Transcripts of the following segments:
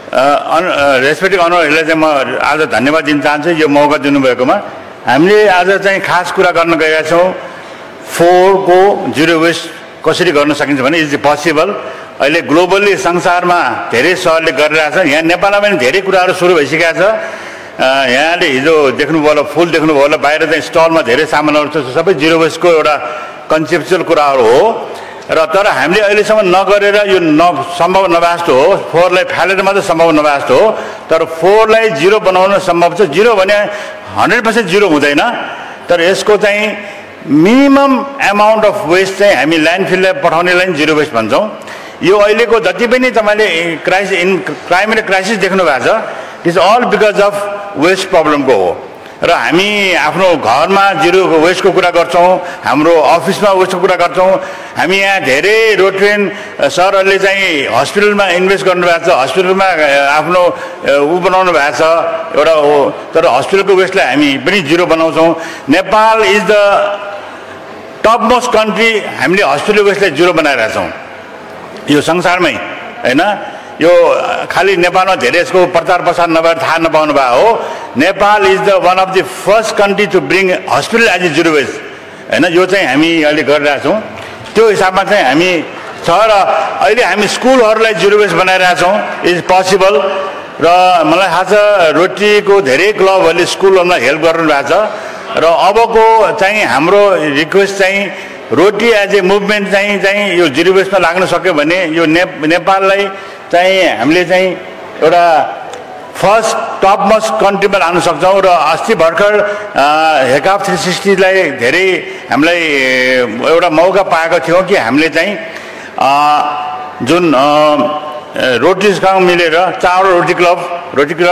Respective अनरहरूलाई चाहिँ म आज धन्यवाद दिन चाहन्छु यो मौका दिनुभएकोमा। हामीले आज चाहिँ खास कुरा गर्न गएका छौँ 4 को जिरो वेस्ट कसरी गर्न सकिन्छ भने इज पोसिबल। अहिले ग्लोबली संसारमा धेरै सहरले गरिरहेछ, यहाँ नेपालमा पनि धेरै कुराहरू सुरु भइसकेका छ। यहाँले हिजो देख्नुभयो होला, फुल देख्नुभयो होला, बाहिर चाहिँ स्टलमा धेरै सामानहरू छ, सबै जिरो वेस्टको एउटा कन्सेप्चुअल कुराहरू हो। र तर हामीले अहिलेसम्म नगरेर यो सम्भव नभए जस्तो हो, 4 लाई फालेर मात्रै सम्भव नभए जस्तो हो। तर 4 लाई जिरो बनाउन सम्भव छ। जिरो भने 100% जिरो हुँदैन, तर यसको चाहिँ मिनिमम एमाउन्ट अफ वेस्ट चाहिँ हामी ल्यान्डफिललाई पठाउनेलाई जिरो वेस्ट भन्छौँ। यो अहिलेको जति पनि तपाईँले क्लाइमेट क्राइसिस देख्नु भएको छ, it is all because of waste प्रब्लमको हो। र हामी आफ्नो घरमा जिरो वेस्टको कुरा गर्छौँ, हाम्रो अफिसमा वेस्टको कुरा गर्छौँ। हामी यहाँ धेरै रोटेरियन सरहरूले चाहिँ हस्पिटलमा इन्भेस्ट गर्नुभएको छ, हस्पिटलमा आफ्नो बनाउनु भएको छ एउटा हो। तर हस्पिटलको वेस्टलाई हामी पनि जिरो बनाउँछौँ। Nepal is the top most country, हामीले हस्पिटल वेस्टलाई जिरो बनाइरहेछौँ यो संसारमै, होइन। यो खालि नेपालमा धेरै यसको प्रचार प्रसार नभएर थाहा नपाउनु भएको हो। Nepal is the one of the first country to bring hospital as a zero waste, होइन। यो चाहिँ हामी अहिले गरिरहेछौँ, त्यो हिसाबमा चाहिँ हामी छ। र अहिले हामी स्कुलहरूलाई जिरो वेस्ट बनाइरहेछौँ, इज पोसिबल। र मलाई थाहा छ रोटरीको धेरै क्लबहरूले स्कुलहरूमा हेल्प गर्नुभएको छ। र अबको चाहिँ हाम्रो रिक्वेस्ट चाहिँ रोटरी एज ए मुभमेन्ट चाहिँ यो जिरो वेस्टमा लाग्न सक्यो भने यो नेपाललाई चाहिँ हामीले चाहिँ एउटा फर्स्ट टप मोस्ट कन्ट्रीमा लान सक्छौँ। र अस्ति भर्खर हेकाप 360 लाई धेरै हामीलाई एउटा मौका पाएको थियौँ कि हामीले चाहिँ जुन रोटरीसँग मिलेर 4 rotary club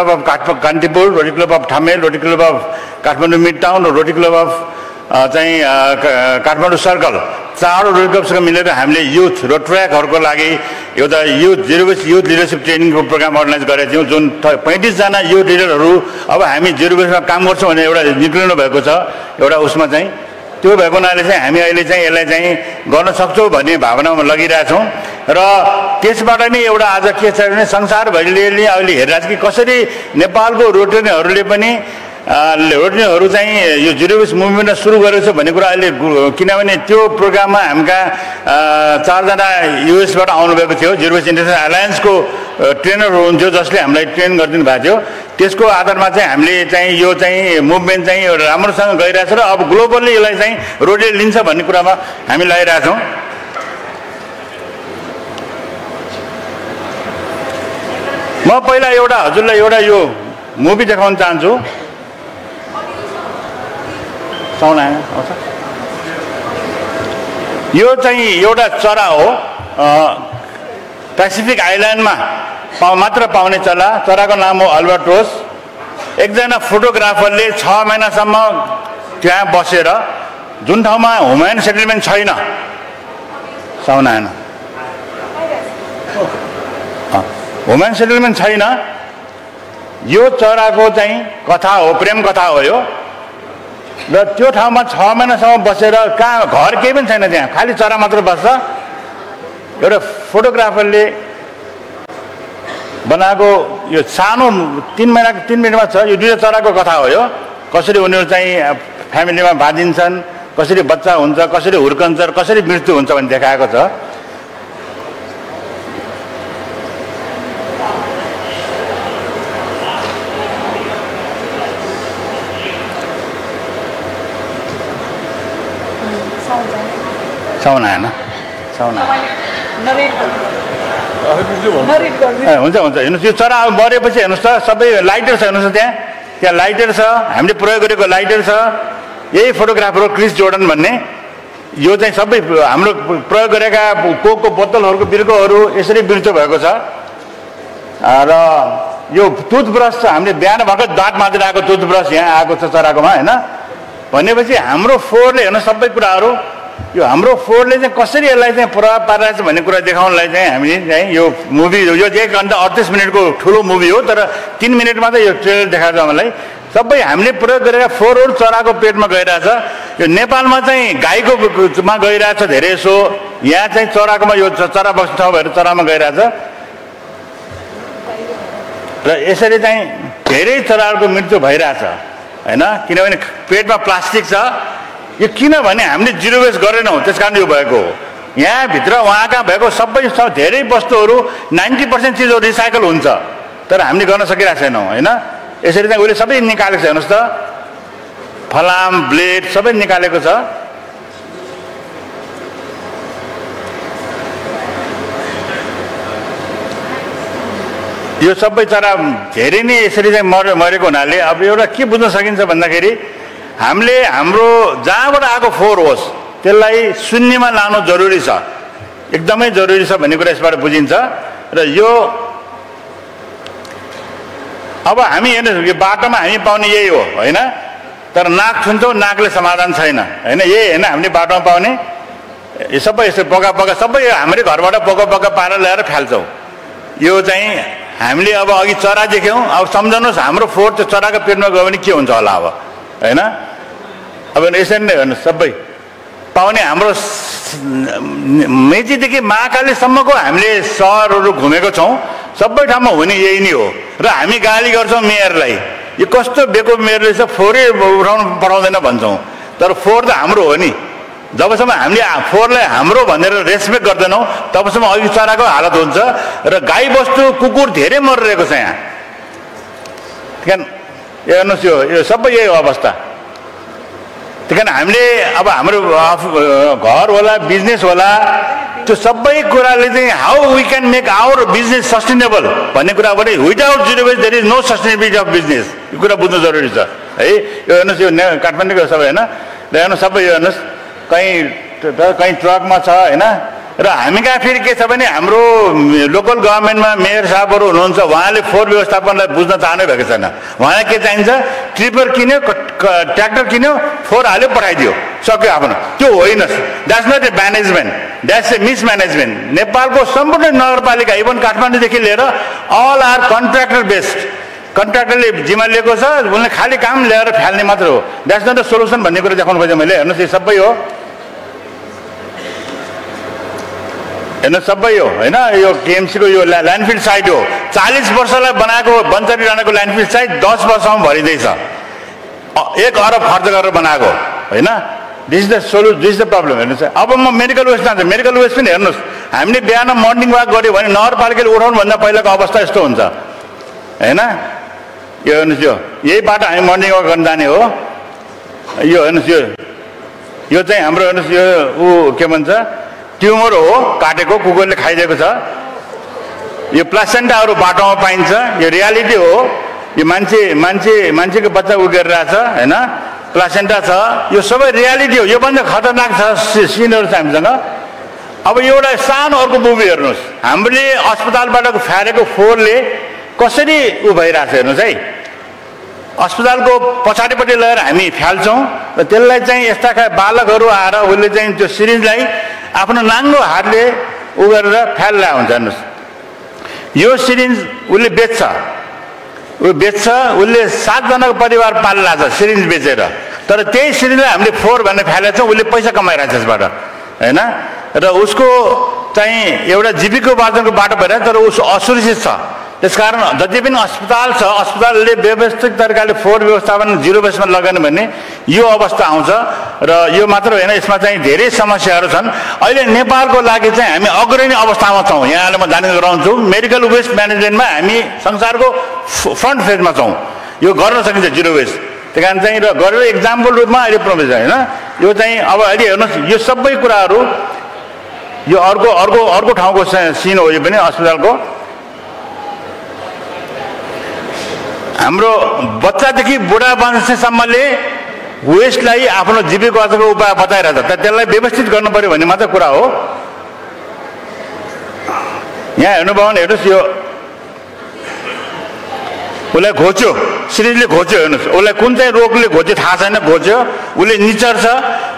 of Kantipur, rotary club of Thamel, rotary club of Kathmandu mid town र रोटरी क्लब अफ चाहिँ काठमाडौँ सर्कल, 4 रोटरी क्लबसँग मिलेर हामीले युथ र ट्र्याकहरूको लागि एउटा youth zero waste youth leadership ट्रेनिङको प्रोग्राम अर्गनाइज गरेका थियौँ। जुन 35 जना युथ लिडरहरू अब हामी जिरो वेस्टमा काम गर्छौँ भने एउटा निक्लिनु भएको छ एउटा उसमा चाहिँ। त्यो भएको हुनाले चाहिँ हामी अहिले चाहिँ यसलाई चाहिँ गर्न सक्छौँ भन्ने भावनामा लगिरहेछौँ। र त्यसबाट नै एउटा आज के छ भने संसारभरिले अहिले हेरिरहेछ कि कसरी नेपालको रोटरीहरूले पनि रोटरीहरू चाहिँ यो जिरो वेस्ट मुभमेन्ट सुरु गरेको छ भन्ने कुरा अहिले, किनभने त्यो प्रोग्राममा हामीका 4 जना युएसबाट आउनुभएको थियो। जिरो वेस्ट इन्टरनेसनल एलायन्सको ट्रेनरहरू हुन्थ्यो जसले हामीलाई ट्रेन गरिदिनु भएको थियो। त्यसको आधारमा चाहिँ हामीले चाहिँ यो चाहिँ मुभमेन्ट चाहिँ राम्रोसँग गइरहेछ। र अब ग्लोबल्ली यसलाई चाहिँ रोटरीले लिन्छ भन्ने कुरामा हामी लागिरहेछौँ। म पहिला एउटा हजुरलाई एउटा यो मुभी देखाउन चाहन्छु। यो चाहिँ एउटा चरा हो, पेसिफिक आइल्यान्डमा मात्र पाउने चराको नाम हो अल्बाट्रोस। एकजना फोटोग्राफरले 6 महिनासम्म त्यहाँ बसेर, जुन ठाउँमा ह्युमन सेटलमेन्ट छैन, ह्युमन सेटलमेन्ट छैन, यो चराको चाहिँ कथा हो, प्रेम कथा हो यो। र त्यो ठाउँमा 6 महिनासम्म बसेर कहाँ घर केही पनि छैन, त्यहाँ खालि चरा मात्र बस्छ। एउटा फोटोग्राफरले बनाएको यो सानो 3 मिनटमा छ। यो 2 चराको कथा हो यो, कसरी उनीहरू चाहिँ फ्यामिलीमा बाँधिन्छन्, कसरी बच्चा हुन्छ, कसरी हुर्कन्छ, कसरी मृत्यु हुन्छ भन्ने देखाएको छ। हुन्छ हेर्नुहोस्, यो चरा अब मरेपछि हेर्नुहोस् त, सबै लाइटर छ, हेर्नुहोस् त्यहाँ लाइटर छ, हामीले प्रयोग गरेको लाइटर छ। यही फोटोग्राफर हो क्रिस जोर्डन भन्ने। यो चाहिँ सबै हाम्रो प्रयोग गरेका कोकको बोतलहरूको बिर्कोहरू यसरी मृत्यु भएको छ। र यो टुथब्रस छ, हामीले बिहान भर्खर दाँत माझेर आएको टुथब्रस यहाँ आएको छ चराकोमा, होइन। भनेपछि हाम्रो 4 ले हेर्नु सबै कुराहरू, यो हाम्रो 4 ले चाहिँ कसरी यसलाई चाहिँ प्रभाव पारिरहेछ भन्ने कुरा देखाउनलाई चाहिँ हामीले चाहिँ यो मुभी, यो 1 घन्टा 38 मिनटको ठुलो मुभी हो, तर 3 मिनट मात्रै यो ट्रेलर देखाएको छ मलाई। सबै हामीले प्रयोग गरेर 4 चराको पेटमा गइरहेछ। यो नेपालमा चाहिँ गाईकोमा गइरहेछ धेरै सो, यहाँ चाहिँ चराकोमा यो चरा बस्ने ठाउँ भएर चरामा गइरहेछ। र यसरी चाहिँ धेरै चराहरूको मृत्यु भइरहेछ हैन, किनभने पेटमा प्लास्टिक छ। यो किनभने हामीले जिरो वेस्ट गरेनौँ, त्यसकारण यो भएको हो। यहाँभित्र उहाँका भएको सबै धेरै वस्तुहरू 90% चिजहरू रिसाइकल हुन्छ, तर हामीले गर्न सकिरहेको छैनौँ हैन। यसरी चाहिँ उसले सबै निकालेको छ, हेर्नुहोस् त, फलाम ब्लेड सबै निकालेको छ। यो सबै चरा धेरै नै यसरी चाहिँ मरेको हुनाले अब एउटा के बुझ्न सकिन्छ भन्दाखेरि हामीले हाम्रो जहाँबाट आएको फोहोर होस् त्यसलाई शून्यमा लानु जरुरी छ, एकदमै जरुरी छ भन्ने कुरा यसबाट बुझिन्छ। र यो अब हामी हेर्नुहोस्, यो बाटोमा हामी पाउने यही हो हैन, तर नाक छुन्छौँ, नाकले समाधान छैन हैन। यही होइन हामीले बाटोमा पाउने यो सबै यस्तो बगा बगा सबै हाम्रै घरबाट बगा बगा पारेर ल्याएर फ्याल्छौँ। यो चाहिँ हामीले अब अघि चरा देख्यौँ, अब सम्झनुहोस् हाम्रो फोहोर त्यो चराको पेटमा गयो भने के हुन्छ होला अब हैन। अब यसरी नै हेर्नुहोस्, सबै पाउने हाम्रो मेचीदेखि महाकालीसम्मको हामीले सहरहरू घुमेको छौँ, सबै ठाउँमा हुने यही नै हो। र हामी गाली गर्छौँ मेयरलाई, यो कस्तो बेको मेयरले चाहिँ फोहोरै उठाउनु पठाउँदैन भन्छौँ, तर फोहोर त हाम्रो हो नि। जबसम्म हामीले फोहोरलाई हाम्रो भनेर रेस्पेक्ट गर्दैनौँ तबसम्म अघि चराको हालत हुन्छ। र गाईबस्तु कुकुर धेरै मरिरहेको छ यहाँ। त्यहाँ हेर्नुहोस्, यो सबै यही हो अवस्था। त्यही कारण हामीले अब हाम्रो घर होला, बिजनेस होला, त्यो सबै कुराले चाहिँ how we can make our business sustainable भन्ने कुराबाट without zero waste there is no sustainability of business, यो कुरा बुझ्नु जरुरी छ है। यो हेर्नुहोस्, यो काठमाडौँको सबै होइन, र हेर्नुहोस् सबै यो हेर्नुहोस्, कहीँ ट्रकमा छ हैन। र हामी कहाँ फेरि के छ भने हाम्रो लोकल गभर्मेन्टमा मेयर साहबहरू हुनुहुन्छ, उहाँले फोहोर व्यवस्थापनलाई बुझ्न चाहनु भएको छैन। उहाँलाई के चाहिन्छ, ट्रिपर किन्यो, ट्र्याक्टर किन्यो, फोहोर हाल्यो, पठाइदियो, सक्यो आफ्नो। त्यो होइन, that's not a management, that's a mismanagement. नेपालको सम्पूर्ण नगरपालिका इभन काठमाडौँदेखि लिएर अल आर कन्ट्र्याक्टर बेस्ड। कन्ट्र्याक्टरले जिम्मा लिएको छ, उसले खालि काम ल्याएर फ्याल्ने मात्र हो। द्याट्स नट अ सोल्युसन भन्ने कुरा देखाउनु खोजेँ मैले। हेर्नुहोस्, यो सबै हो, हेर्नु सबै हो होइन। यो केएमसीको यो ल्यान्डफिल साइट हो, 40 वर्षलाई बनाएको बन्चरी डाँडाको ल्यान्डफिल साइट 10 वर्षमा भरिँदैछ, 1 अरब खर्च गरेर बनाएको होइन। This is the problem. हेर्नुहोस्, अब म मेडिकल वेस्ट जान्छु, मेडिकल वेस्ट पनि हेर्नुहोस्, हामीले बिहान मर्निङ वाक गऱ्यो भने नगरपालिकाले उठाउनुभन्दा पहिलाको अवस्था यस्तो हुन्छ होइन। यो हेर्नुहोस्, यही बाटो हामी मर्निङ वाक गर्न जाने हो। यो हेर्नुहोस्, यो चाहिँ हाम्रो हेर्नुहोस्, यो के भन्छ, ट्युमर हो, काटेको, कुकुरले खाइदिएको छ। यो प्लासेन्टाहरू बाटोमा पाइन्छ, यो रियालिटी हो। यो मान्छेको बच्चा उ गरिरहेछ होइन, प्लासेन्टा छ, यो सबै रियालिटी हो। योभन्दा खतरनाक छ सिनहरू छ हामीसँग। अब एउटा सानो अर्को मुभी हेर्नुहोस्, हामीले अस्पतालबाट फ्यारेको फोहोरले कसरी उ भइरहेछ हेर्नुहोस् है। अस्पतालको पछाडिपट्टि लगेर हामी फ्याल्छौँ, र त्यसलाई चाहिँ यस्ता बालकहरू आएर उसले चाहिँ त्यो सिरिन्जलाई आफ्नो नाङ्गो हातले उ गरेर फ्याल्ला हुन्छ। हेर्नुहोस्, यो सिरिन्ज उसले बेच्छ, उसले 7 जनाको परिवार पाल्ला छ सिरिन्ज बेचेर, तर त्यही सिरिन्जलाई हामीले फोहोर भनेर फ्यालेको छौँ, उसले पैसा कमाइरहेछ यसबाट होइन। र उसको चाहिँ एउटा जीविकोपार्जनको बाटो भइरहेछ, तर उस असुरक्षित छ। त्यसकारण जति पनि अस्पताल छ, अस्पतालले व्यवस्थित तरिकाले फोहोर व्यवस्थापन जिरो वेस्टमा लगाउने भन्ने यो अवस्था आउँछ। र यो मात्र होइन, यसमा चाहिँ धेरै समस्याहरू छन्। अहिले नेपालको लागि चाहिँ हामी अग्रणी अवस्थामा छौँ। यहाँले म जाने गराउँछु, मेडिकल वेस्ट म्यानेजमेन्टमा हामी संसारको फ्रन्ट फेजमा छौँ। यो गर्न सकिन्छ जिरो वेस्ट। त्यही कारण चाहिँ र गरेर एक्जाम्पल रूपमा अहिले प्रोभेज होइन। यो चाहिँ अब अहिले हेर्नुहोस्, यो सबै कुराहरू यो अर्को ठाउँको सिन हो। यो पनि अस्पतालको हाम्रो बच्चादेखि बुढा मान्छेसम्मले वेस्टलाई आफ्नो जीविकोपार्जनको उपाय बताइरहेछ, तर त्यसलाई व्यवस्थित गर्नु पर्यो भन्ने मात्र कुरा हो। यहाँ हेर्नुभयो भने हेर्नुहोस्, यो उसलाई घोच्यो, सिरिजले घोच्यो, हेर्नुहोस् उसलाई कुन चाहिँ रोगले घोच्यो थाहा छैन, घोच्यो, उसले निचर्छ,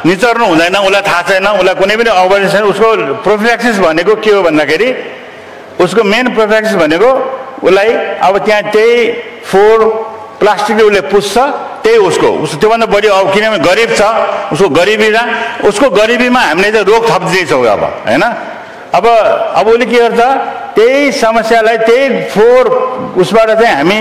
निचर्नु हुँदैन, उसलाई थाहा छैन, उसलाई कुनै पनि अवेरनेस छैन। उसको प्रोफिल्याक्सिस भनेको के हो भन्दाखेरि, उसको मेन प्रोफिल्याक्सिस भनेको उसलाई अब त्यहाँ त्यही फोहोर प्लास्टिकले उसले पुस्छ, त्यही उसको त्योभन्दा बढी अब किनभने गरिब छ, उसको गरिबीमा हामीले चाहिँ रोग थपिदिन्छौँ अब होइन। अब उसले के गर्छ, त्यही समस्यालाई त्यही फोर उसबाट चाहिँ हामी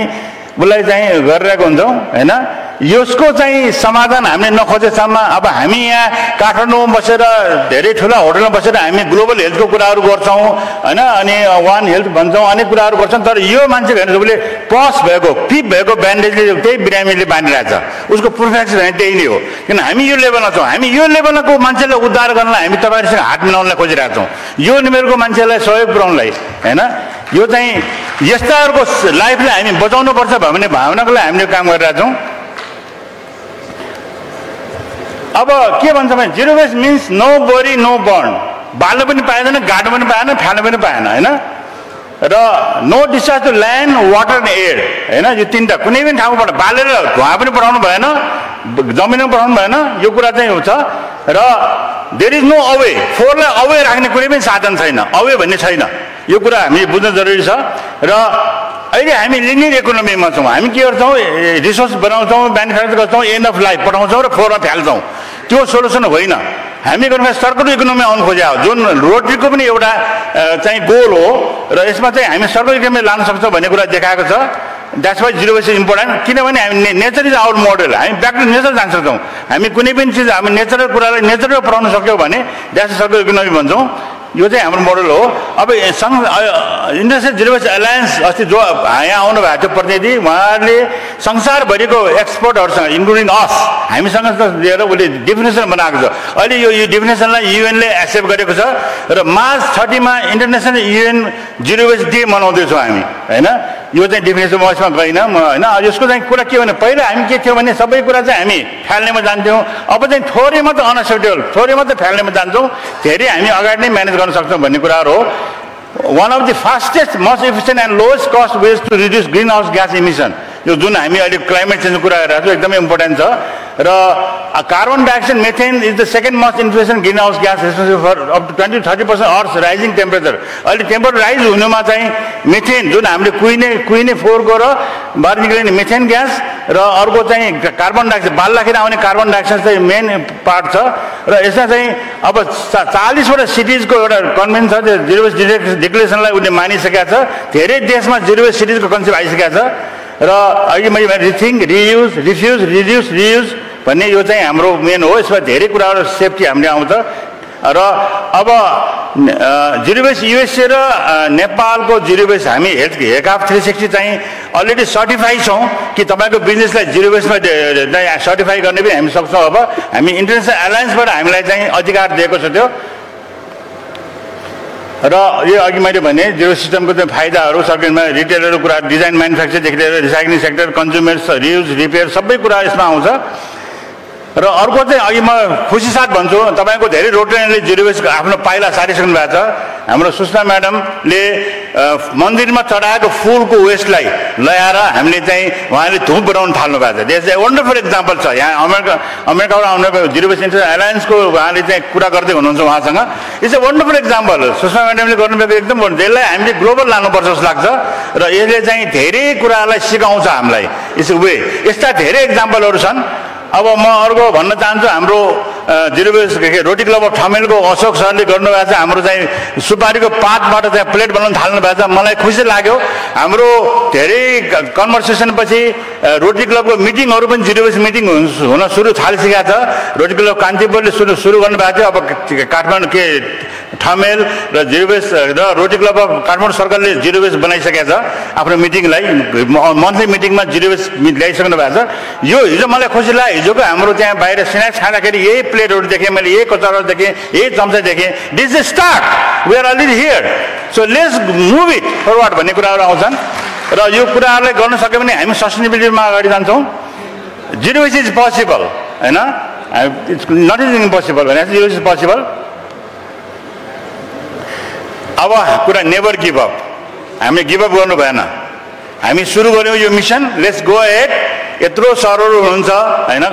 उसलाई चाहिँ गरिरहेको हुन्छौँ हैन। यसको चाहिँ समाधान हामीले नखोजेसम्म अब हामी यहाँ काठमाडौँमा बसेर धेरै ठुला होटलमा बसेर हामी ग्लोबल हेल्थको कुराहरू गर्छौँ हैन, अनि वान हेल्थ भन्छौँ, अनेक कुराहरू गर्छौँ। तर यो मान्छे हेर्नु सबैले पस भएको पिप भएको ब्यान्डेजले त्यही बिरामीले बाँधिरहेछ, उसको प्रोफेक्सन त्यही नै हो। किन हामी यो लेभलमा छौँ, हामी यो लेभलको मान्छेलाई उद्धार गर्नलाई हामी तपाईँहरूसँग हात मिलाउनलाई खोजिरहेका छौँ, यो लेभलको मान्छेलाई सहयोग पुर्याउनलाई हैन। यो चाहिँ यस्ताहरूको लाइफलाई हामी बचाउनुपर्छ भन्ने भावनाको लागि हामीले काम गरिरहेका छौँ। अब के भन्छ भने जिरो वेस्ट मिन्स नो बरी नो बर्न, बाल्नु पनि पाएन, गाड्नु पनि पाएन, फ्याल्नु पनि पाएन हैन, र no discharge to land water and air हैन। यो तीनटा कुनै पनि ठाउँबाट बालेर धुवा पनि पठाउनु भएन, जमिनमा पठाउनु भएन, यो कुरा चाहिँ हुन्छ। र देयर इज नो अवे, फोहोरलाई अवे राख्ने कुनै पनि साधन छैन, अवे भन्ने छैन, यो कुरा हामी बुझ्न जरुरी छ। र अहिले हामी लिनियर इकोनोमीमा छौँ, हामी के गर्छौँ रिसोर्स बनाउँछौँ, म्यानुफ्याक्चर गर्छौँ, एन्ड अफ लाइफ पठाउँछौँ र फोहोरमा फ्याल्छौँ, त्यो सोल्युसन होइन। हामी गर्नु सर्कुलर इकोनोमी आउनु खोज्या हो, जुन रोटरीको पनि एउटा चाहिँ गोल हो, र यसमा चाहिँ हामी सर्कुलर इकोनोमी लान सक्छौँ भन्ने कुरा देखाएको छ। That's why zero waste is important, किनभने हामी नेचर इज आवर मोडल, हामी ब्याक टु नेचर जान सक्छौँ। हामी कुनै पनि चिज हामी नेचरल कुरालाई नेचरमा पढाउन सक्यौँ भने द्याट्स सर्कुलर इकोनोमी भन्छौँ, यो चाहिँ हाम्रो मोडल हो। अब इन्डस्ट्रियल जिरो वेस्ट एलायन्स अस्ति जो यहाँ आउनु भएको थियो प्रतिनिधि, उहाँहरूले संसारभरिको एक्सपर्टहरूसँग इन्क्लुडिङ अस हामीसँग लिएर उसले डेफिनेसन बनाएको छ। अहिले यो डेफिनेसनलाई युएनले एक्सेप्ट गरेको छ र मार्च 30 मा international UN zero waste day मनाउँदैछौँ हामी हैन। यो चाहिँ डेफिनेसन म यसमा गइनँ म हैन। यसको चाहिँ कुरा के भने पहिला हामी के थियो भने सबै कुरा चाहिँ हामी फ्याल्नेमा जान्थ्यौँ, अब चाहिँ थोरै मात्र अनएक्सेप्टेबल, थोरै मात्र फ्याल्नेमा जान्छौँ, धेरै हामी अगाडि नै म्यानेज गर्न सक्छौँ भन्ने कुराहरू हो। One of the fastest most efficient and lowest cost ways to reduce green house gas emission, यो जुन हामी अहिले क्लाइमेट चेन्जको कुरा गरिरहेको छौँ एकदमै इम्पोर्टेन्ट छ। र carbon dioxide methane is the second most influence green house gas responsible for up to 20-30% earth rising temperature. अहिले टेम्परेचर राइज हुनुमा चाहिँ मेथेन जुन हामीले कुहिने फोहोरको र बाहिर निक्लिने मेथेन ग्यास र अर्को चाहिँ कार्बन डाइअक्साइड बाल्दाखेरि आउने कार्बन डाइअक्साइड चाहिँ मेन पार्ट छ। र यसमा चाहिँ अब 40वटा सिटिजको एउटा कन्भेन्सन छ, त्यो जिरो वेस्ट डिक्लेरेसनलाई उसले मानिसकेका छ। धेरै देशमा जिरो वेस्ट सिटिजको कन्सेप्ट आइसकेका छ। र अहिले मैले rethink, reuse, refuse, reduce, reuse भन्ने यो चाहिँ हाम्रो मेन हो। यसमा धेरै कुराहरू सेफ्टी हामीले आउँछ। र अब जिरो वेस्ट युएसए र नेपालको जिरो वेस्ट हामी हेकाफ 360 चाहिँ अलरेडी सर्टिफाई छौँ कि तपाईँको बिजनेसलाई जिरो वेस्टमा सर्टिफाई गर्ने पनि हामी सक्छौँ। अब हामी इन्टरनेसनल एलायन्सबाट हामीलाई चाहिँ अधिकार दिएको छ त्यो। र यो अघि मैले भने जिरो सिस्टमको चाहिँ फाइदाहरू सर्किटमा रिटेलरको कुरा, डिजाइन म्यानुफ्याक्चरदेखि लिएर recycling sector, consumers, reuse, repair सबै कुरा यसमा आउँछ। र अर्को चाहिँ अघि म खुसी साथ भन्छु, तपाईँको धेरै रोटरीले जिरो वेस्ट आफ्नो पाइला सारिसक्नु भएको छ। हाम्रो सुषमा म्याडमले मन्दिरमा चढाएको फुलको वेस्टलाई ल्याएर हामीले चाहिँ उहाँले धुप बनाउनु थाल्नु भएको छ। देश चाहिँ वन्डरफुल एक्जाम्पल छ। यहाँ अमेरिकाबाट आउनुभएको जिरो वेस्ट इन्टरनेसनल एलायन्सको उहाँले चाहिँ कुरा गर्दै हुनुहुन्छ, उहाँसँग it's a wonderful example Sushma म्याडमले गर्नुभएको एकदम। यसलाई हामीले ग्लोबल लानुपर्छ जस्तो लाग्छ र यसले चाहिँ धेरै कुरालाई सिकाउँछ हामीलाई। इट्स वे यस्ता धेरै एक्जाम्पलहरू छन्। अब म अर्को भन्न चाहन्छु, हाम्रो zero waste Rotary Club of ठमेलको अशोक सरले गर्नुभएको छ, हाम्रो चाहिँ सुपारीको पातबाट चाहिँ प्लेट बनाउन थाल्नु भएको छ। मलाई खुसी लाग्यो। हाम्रो धेरै कन्भर्सेसन पछि रोटी क्लबको मिटिङहरू पनि जिरो वेस्ट मिटिङ हुन सुरु थालिसकेको छ। रोटी क्लब कान्तिपुरले सुरु गर्नुभएको थियो। अब काठमाडौँ ठमेल र जिरो वेस्ट र रोटी क्लब अफ काठमाडौँ सर्कलले जिरो वेस्ट बनाइसकेको छ आफ्नो मिटिङलाई। मन्थली मिटिङमा जिरो वेस्ट ल्याइसक्नु भएको छ। यो हिजो मलाई खुसी लाग्यो। हिजोको हाम्रो त्यहाँ बाहिर स्न्याक्स खाँदाखेरि यही प्लेटहरू देखेँ मैले, यही कचराहरू देखेँ, यही चम्चा देखेँ। This is start, we are already here, so let's move it forward भन्ने कुराहरू आउँछन्। र यो कुराहरूलाई गर्न सक्यो भने हामी सस्टेनेबिलिटीमा अगाडि जान्छौँ। जिरो वेस्ट इज पोसिबल हैन, इट्स नट इज इम्पोसिबल भने जिरो वेस्ट इज पोसिबल। अब कुरा नेभर गिभ अप, हामीले गिभ अप गर्नु भएन। हामी सुरु गऱ्यौँ यो मिसन, लेट्स गो अहेड। यत्रो सरहरू हुनुहुन्छ हैन,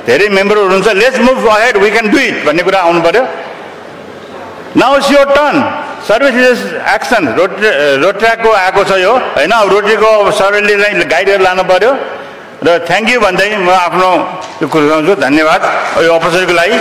धेरै मेम्बरहरू हुनुहुन्छ, let's move ahead, we can do it भन्ने कुरा आउनु पर्यो। Now it's your turn, service is action. रोट्र्याकको आएको छ यो हैन, अब रोटरीको सरले गाइड गरेर लानु पर्यो। र थ्याङ्क यू भन्दै म आफ्नो यो कुरा गर्छु। धन्यवाद यो अपर्च्युनिटीको लागि।